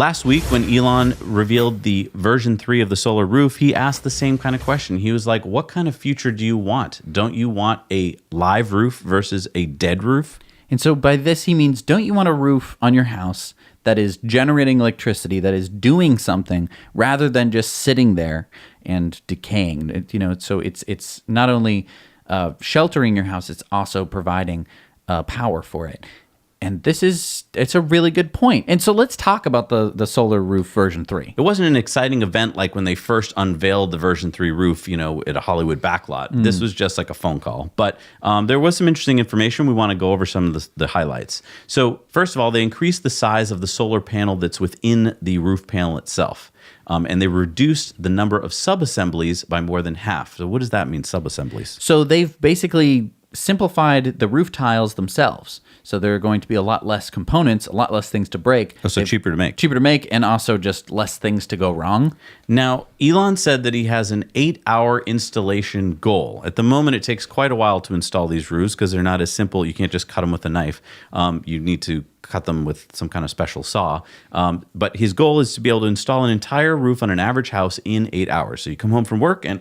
Last week, when Elon revealed the version 3 of the solar roof, he asked the same kind of question. He was like, what kind of future do you want? Don't you want a live roof versus a dead roof? And so by this, he means, don't you want a roof on your house that is generating electricity, that is doing something, rather than just sitting there and decaying? So it's not only sheltering your house, it's also providing power for it. And it's a really good point. And so let's talk about the solar roof version 3. It wasn't an exciting event like when they first unveiled the version 3 roof, at a Hollywood backlot. This was just like a phone call. But there was some interesting information. We want to go over some of the highlights. So first of all, they increased the size of the solar panel that's within the roof panel itself. And they reduced the number of sub-assemblies by more than half. So what does that mean, sub-assemblies? So they've basically simplified the roof tiles themselves. So there are going to be a lot less components, a lot less things to break. Oh, so cheaper to make. Cheaper to make, and also just less things to go wrong. Now, Elon said that he has an 8-hour installation goal. At the moment, it takes quite a while to install these roofs because they're not as simple. You can't just cut them with a knife. You need to cut them with some kind of special saw. But his goal is to be able to install an entire roof on an average house in 8 hours. So you come home from work and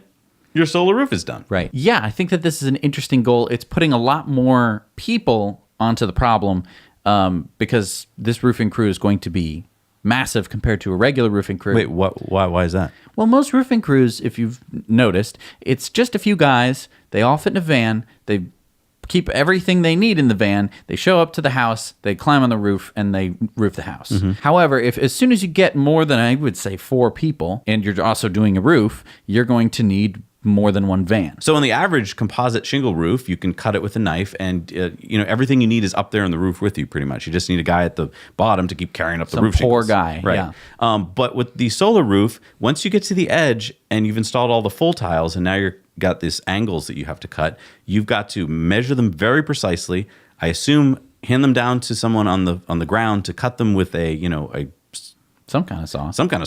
your solar roof is done. Right. Yeah, I think that this is an interesting goal. It's putting a lot more people onto the problem because this roofing crew is going to be massive compared to a regular roofing crew. Wait, why is that? Well, most roofing crews, if you've noticed, it's just a few guys. They all fit in a van. They keep everything they need in the van. They show up to the house, they climb on the roof, and they roof the house. However, if as soon as you get more than, I would say, 4 people, and you're also doing a roof, you're going to need more than one van. So on the average composite shingle roof, you can cut it with a knife, and everything you need is up there on the roof with you. Pretty much, you just need a guy at the bottom to keep carrying up the roof. Poor shingles. Guy, right? Yeah. But with the solar roof, once you get to the edge and you've installed all the full tiles, and now you're got these angles that you have to cut, you've got to measure them very precisely. I assume hand them down to someone on the ground to cut them with some kind of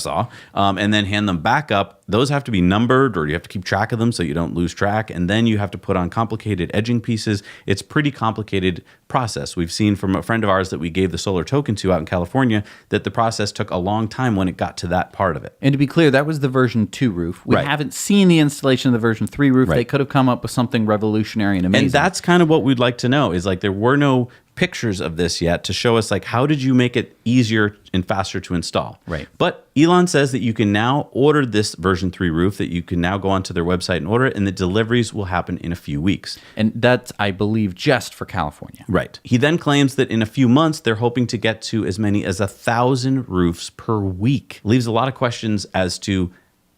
saw, and then hand them back up. Those have to be numbered, or you have to keep track of them so you don't lose track. And then you have to put on complicated edging pieces. It's a pretty complicated process. We've seen from a friend of ours that we gave the solar token to out in California that the process took a long time when it got to that part of it. And to be clear, that was the version 2 roof. We haven't seen the installation of the version 3 roof. They could have come up with something revolutionary and amazing. And that's kind of what we'd like to know, is like there were no pictures of this yet to show us like how did you make it easier and faster to install. Right. But Elon says that you can now order this version 3 roof, that you can now go onto their website and order it, and the deliveries will happen in a few weeks. And that's, I believe, just for California. Right. He then claims that in a few months they're hoping to get to as many as 1,000 roofs per week. Leaves a lot of questions as to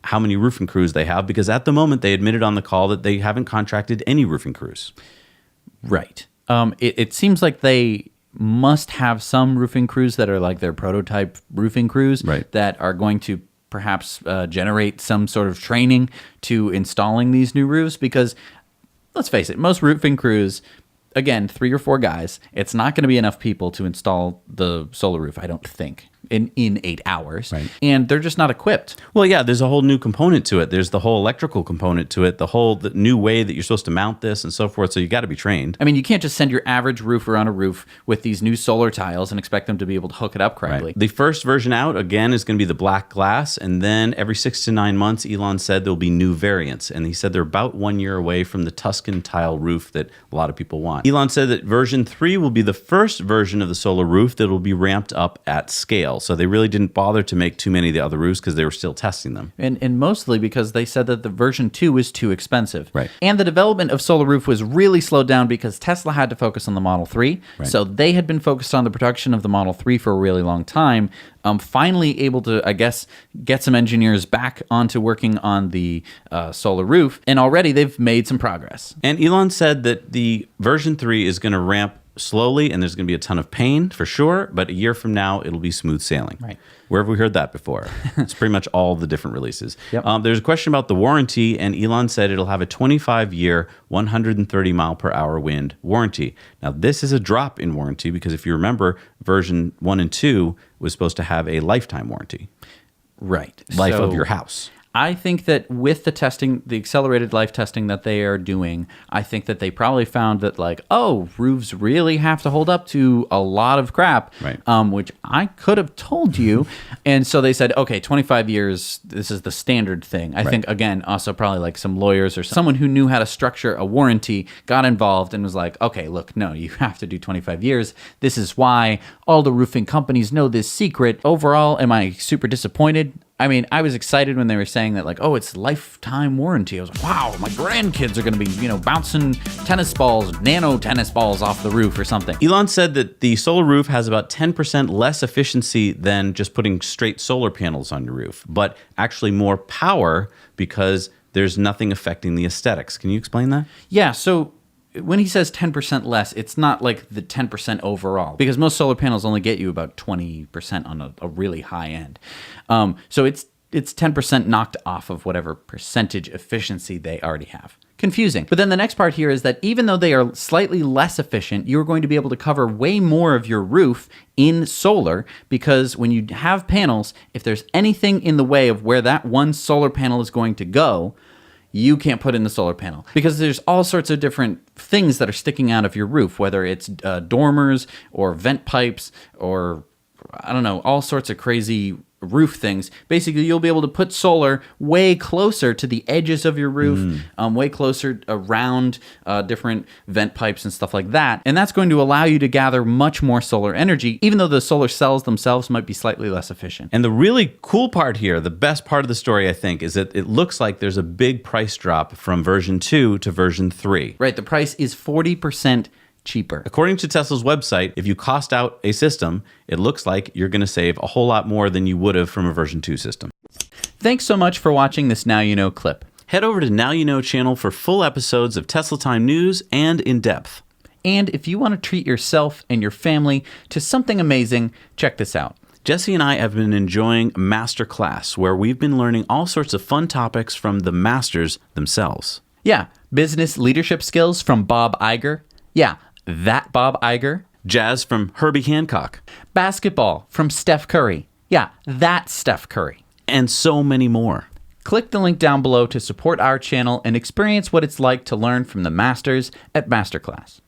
how many roofing crews they have, because at the moment they admitted on the call that they haven't contracted any roofing crews. Right. It seems like they must have some roofing crews that are like their prototype roofing crews that are going to perhaps generate some sort of training to installing these new roofs, because let's face it, most roofing crews, again, 3 or 4 guys, it's not going to be enough people to install the solar roof, I don't think, in 8 hours. Right. And they're just not equipped. Well, yeah, there's a whole new component to it. There's the whole electrical component to it, the new way that you're supposed to mount this and so forth. So you got to be trained. I mean, you can't just send your average roofer on a roof with these new solar tiles and expect them to be able to hook it up correctly. Right. The first version out, again, is going to be the black glass. And then every 6 to 9 months, Elon said there'll be new variants. And he said they're about 1 year away from the Tuscan tile roof that a lot of people want. Elon said that version 3 will be the first version of the solar roof that will be ramped up at scale. So they really didn't bother to make too many of the other roofs because they were still testing them. And mostly because they said that the version 2 was too expensive. Right. And the development of solar roof was really slowed down because Tesla had to focus on the Model 3. Right. So they had been focused on the production of the Model 3 for a really long time. Finally able to, I guess, get some engineers back onto working on the solar roof. And already they've made some progress. And Elon said that the version 3 is going to ramp slowly, and there's going to be a ton of pain for sure, but a year from now it'll be smooth sailing. Right. Where have we heard that before? It's pretty much all the different releases. Yep. There's a question about the warranty, and Elon said it'll have a 25-year 130 mile per hour wind warranty. Now this is a drop in warranty because if you remember, version 1 and 2 was supposed to have a lifetime warranty. Right. Life of your house. I think that with the testing, the accelerated life testing that they are doing, I think that they probably found that like, oh, roofs really have to hold up to a lot of crap, right. Which I could have told you. And so they said, okay, 25 years, this is the standard thing. I think, again, also probably like some lawyers or someone who knew how to structure a warranty got involved and was like, okay, look, no, you have to do 25 years. This is why all the roofing companies know this secret. Overall, am I super disappointed? I mean, I was excited when they were saying that, like, oh, it's lifetime warranty. I was like, wow, my grandkids are going to be, bouncing nano tennis balls off the roof or something. Elon said that the solar roof has about 10% less efficiency than just putting straight solar panels on your roof, but actually more power because there's nothing affecting the aesthetics. Can you explain that? Yeah, so when he says 10% less, it's not like the 10% overall, because most solar panels only get you about 20% on a really high end. So it's 10% knocked off of whatever percentage efficiency they already have. Confusing. But then the next part here is that even though they are slightly less efficient, you're going to be able to cover way more of your roof in solar, because when you have panels, if there's anything in the way of where that one solar panel is going to go, you can't put in the solar panel, because there's all sorts of different things that are sticking out of your roof, whether it's dormers or vent pipes or, I don't know, all sorts of crazy roof things. Basically, you'll be able to put solar way closer to the edges of your roof, way closer around different vent pipes and stuff like that. And that's going to allow you to gather much more solar energy, even though the solar cells themselves might be slightly less efficient. And the really cool part here, the best part of the story, I think, is that it looks like there's a big price drop from version 2 to version 3. Right. The price is 40% cheaper. According to Tesla's website, if you cost out a system, it looks like you're going to save a whole lot more than you would have from a version 2 system. Thanks so much for watching this Now You Know clip. Head over to Now You Know channel for full episodes of Tesla Time news and in depth. And if you want to treat yourself and your family to something amazing, check this out. Jesse and I have been enjoying Masterclass, where we've been learning all sorts of fun topics from the masters themselves. Yeah, business leadership skills from Bob Iger. Yeah, that Bob Iger. Jazz from Herbie Hancock. Basketball from Steph Curry. Yeah, that Steph Curry. And so many more. Click the link down below to support our channel and experience what it's like to learn from the masters at Masterclass.